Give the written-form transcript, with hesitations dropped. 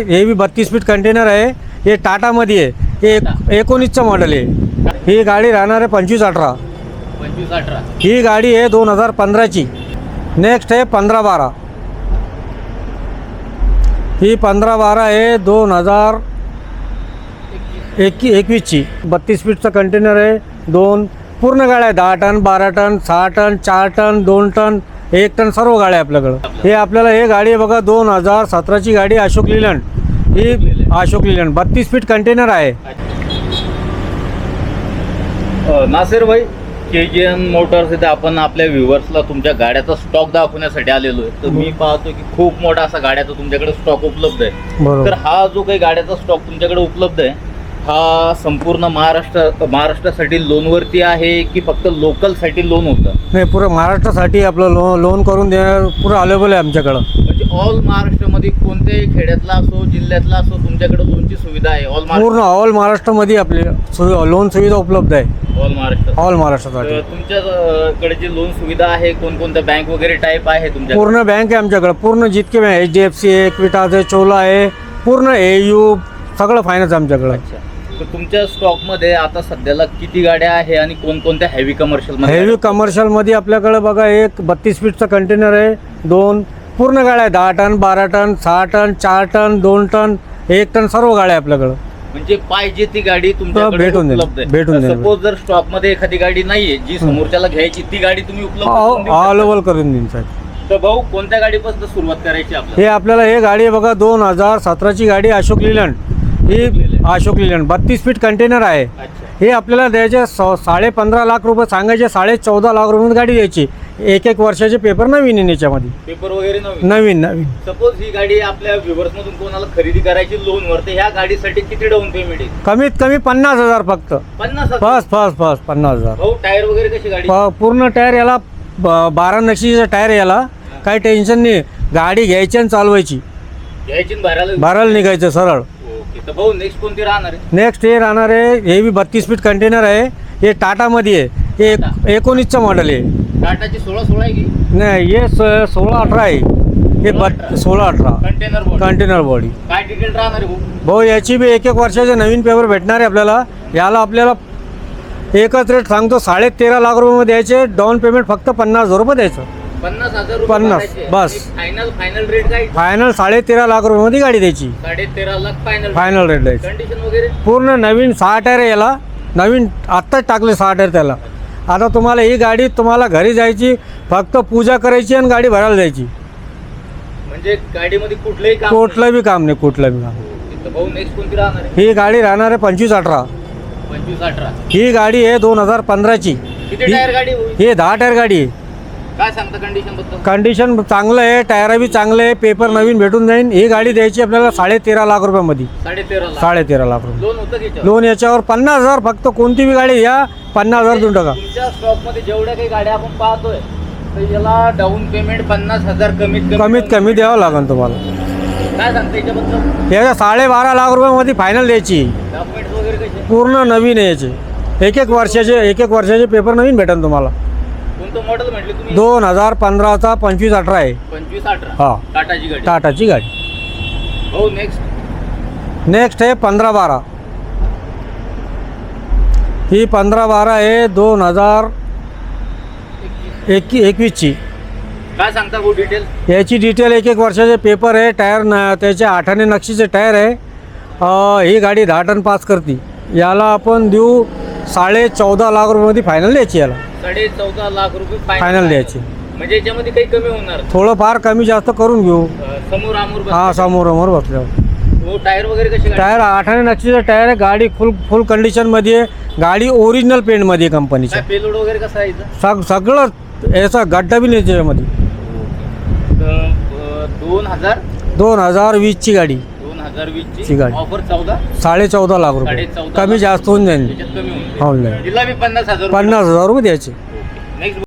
हे भी 32 feet container आहे. हे टाटामध्ये आहे. हे 19चं मॉडेल आहे. ही गाडी राहणार आहे 2518. ही गाडी आहे 2015ची. नेक्स्ट आहे 1512. ही 1512 आहे 2021ची. 32 फीटचं कंटेनर आहे. दोन पूर्ण गाड्या 10 ton 12 ton 6 ton 4 ton 2 ton 1 ton सर्व गाड्या आपल्याकडं. हे आपल्याला हे गाडी आहे बघा 2017ची गाडी अशोक लीलंड. ही अशोक लीलंड 32 फीट कंटेनर आहे. नासिर भाई, KGN मोटर्स इथे आपण आपल्या व्ह्युअर्सला तुमच्या गाड्याचा स्टॉक दाखवण्यासाठी आलेलो आहे. तर मी पाहतो की खूप मोठा असा गाड्याचा तुमच्याकडे स्टॉक उपलब्ध आहे. तर हा जो काही गाड्याचा स्टॉक तुमच्याकडे उपलब्ध आहे हा संपूर्ण महाराष्ट्रासाठी लोनवरती आहे की फक्त लोकलसाठी लोन होतं? नाही, पुरं महाराष्ट्रासाठी आपलं लोन करून देणं पुरं अवेलेबल आहे आमच्याकडं. म्हणजे ऑल महाराष्ट्रामध्ये कोणत्याही खेड्यातला असो जिल्ह्यातला असो तुमच्याकडे लोनची सुविधा आहे? पूर्ण ऑल महाराष्ट्रामध्ये आपली लोन सुविधा उपलब्ध आहे. ऑल महाराष्ट्रासाठी तुमच्याकडे जी लोन सुविधा आहे कोणकोणत्या बँक वगैरे टाईप आहे तुमच्या? पूर्ण बँक आहे आमच्याकडे. पूर्ण जितके बँक HDFC आहे, क्विटास आहे, चोला आहे, पूर्ण AU सगळं फायनान्स आमच्याकडे. अच्छा, तर तुमच्या स्टॉकमध्ये आता सध्याला किती गाड्या आहे आणि कोणकोणत्या हेवी कमर्शियल? हेवी कमर्शियलमध्ये आपल्याकडे बघा एक 32 फीटचं कंटेनर आहे. दोन पूर्ण गाड्या 10 ton 12 ton 6 ton 4 ton 2 ton 1 ton सर्व गाड्या आपल्याकडं. म्हणजे पाहिजे ती गाडी तुमच्याकडे उपलब्ध आहे. सपोज जर स्टॉक मध्ये एखादी गाडी नाहीये जी समोरच्याला घ्यायची ती गाडी तुम्ही उपलब्ध अवेलेबल करून देईन साहेब. तर भाऊ कोणत्या गाडीपासून सुरुवात करायची आपल्याला? हे आपल्याला हे गाडी बघा 2017ची गाडी अशोक लीलंड. ही अशोक लीलंड 32 फीट कंटेनर आहे. हे आपल्याला द्यायचे 15.5 लाख रुपये सांगायचे. 14.5 लाख रुपये गाडी द्यायची. 1 वर्षाचे पेपर नवीन आहे याच्यामध्ये. पेपर वगैरे नवीन. सपोज ही गाडी आपल्या व्ह्युअर्स मधून कोणाला खरेदी करायची लोन वर, तर ह्या गाडीसाठी किती डाऊन पेमेंट आहे? कमीत कमी 50,000 फक्त. 50,000 फर्स्ट 50,000. भाऊ टायर वगैरे कशी गाडी? पूर्ण टायर याला 12 नक्षीचा टायर याला. काही टेन्शन नाही. गाडी घ्यायची आणि चालवायची. घ्यायची भरायला निघायचं सरळ. तर भाऊ नेक्स्ट कोणती राहणार आहे? नेक्स्ट हे राहणार आहे. हे बी 32 फीट कंटेनर आहे. हे टाटामध्ये आहे. हे 19चं मॉडेल आहे. टाटाची 16 आहे की नाही? हे 16-18 आहे. हे 16-18 कंटेनर बॉडी. काय डिटेल राहणार आहे भाऊ? याची बी 1 वर्षाचे नवीन पेपर भेटणार आहे आपल्याला. याला आपल्याला एकच रेट सांगतो 13.5 लाख रुपये द्यायचे. डाऊन पेमेंट फक्त 50,000 रुपये द्यायचं. 50 बस. फायनल रेट काय? फायनल 13.5 लाख रुपये गाडी द्यायची. 13.5 लाख फायनल रेट द्यायची. कंडिशन वगैरे पूर्ण नवीन 6 टायर आहे याला. नवीन आत्ताच टाकले 6 टायर त्याला. आता तुम्हाला ही गाडी तुम्हाला घरी जायची, फक्त पूजा करायची आणि गाडी भरायला जायची. म्हणजे गाडीमध्ये कुठलंही काम बी काम नाही. भाऊ नेक्स्ट कोणती राहणार आहे? ही गाडी राहणार आहे 2518. ही गाडी आहे 2015ची. किती टायर गाडी? ही 10 टायर गाडी आहे. काय सांगता कंडिशन बद्दल? कंडिशन चांगलं आहे. टायर बी चांगले आहे. पेपर नवीन भेटून जाईल. ही गाडी द्यायची आपल्याला 13.5 लाख रुपयामध्ये. 13.5 लाख रुपये लोन होतं. लोन याच्यावर 50,000 फक्त. कोणती बी गाडी घ्या 50,000 देऊन टाका. तुमच्या स्टॉक मध्ये जेवढ्या काही गाड्या आपण पाहतोय तर याला डाऊन पेमेंट 50,000 कमीत कमी द्यावं लागेल तुम्हाला. काय सांगता याच्याबद्दल? याच्या 12.5 लाख रुपयामध्ये फायनल द्यायची. डॉक्युमेंट्स वगैरे कसे? पूर्ण नवीन आहे याचे. 1 वर्षाचे पेपर नवीन भेटेल तुम्हाला. कोणतं मॉडेल म्हटले तुम्ही? 2015चा 2518 आहे. 2518 हा, टाटाची गाडी. हो. नेक्स्ट आहे 1512. ही 1512 आहे 2021ची. काय सांगता भाऊ डिटेल? याची डिटेल 1 वर्षाचे पेपर आहे. टायर त्याचे 8 नक्षीचे टायर आहे. ही गाडी 10 टन पास करते. याला आपण देऊ 14.5 लाख रुपयामध्ये फायनल द्यायची. याला 14.5 लाख रुपये फायनल द्यायची. म्हणजे याच्यामध्ये काही कमी होणार? थोडं फार कमी जास्त करून घेऊ. समोर बसल्यावर. टायर वगैरे कसे? टायर 8 नक्षीचा टायर आहे. गाडी फुल कंडिशनमध्ये आहे. गाडी ओरिजिनल पेंटमध्ये कंपनीच्या. पेलोड वगैरे कसं आहे? सगळं याचा गड्डा बी नाही त्याच्यामध्ये. 2020ची गाडी. 2020ची गाडी. ऑफर 14.5 लाख रुपये. कमी जास्त होऊन जाईल. 50,000 रुपये द्यायचे.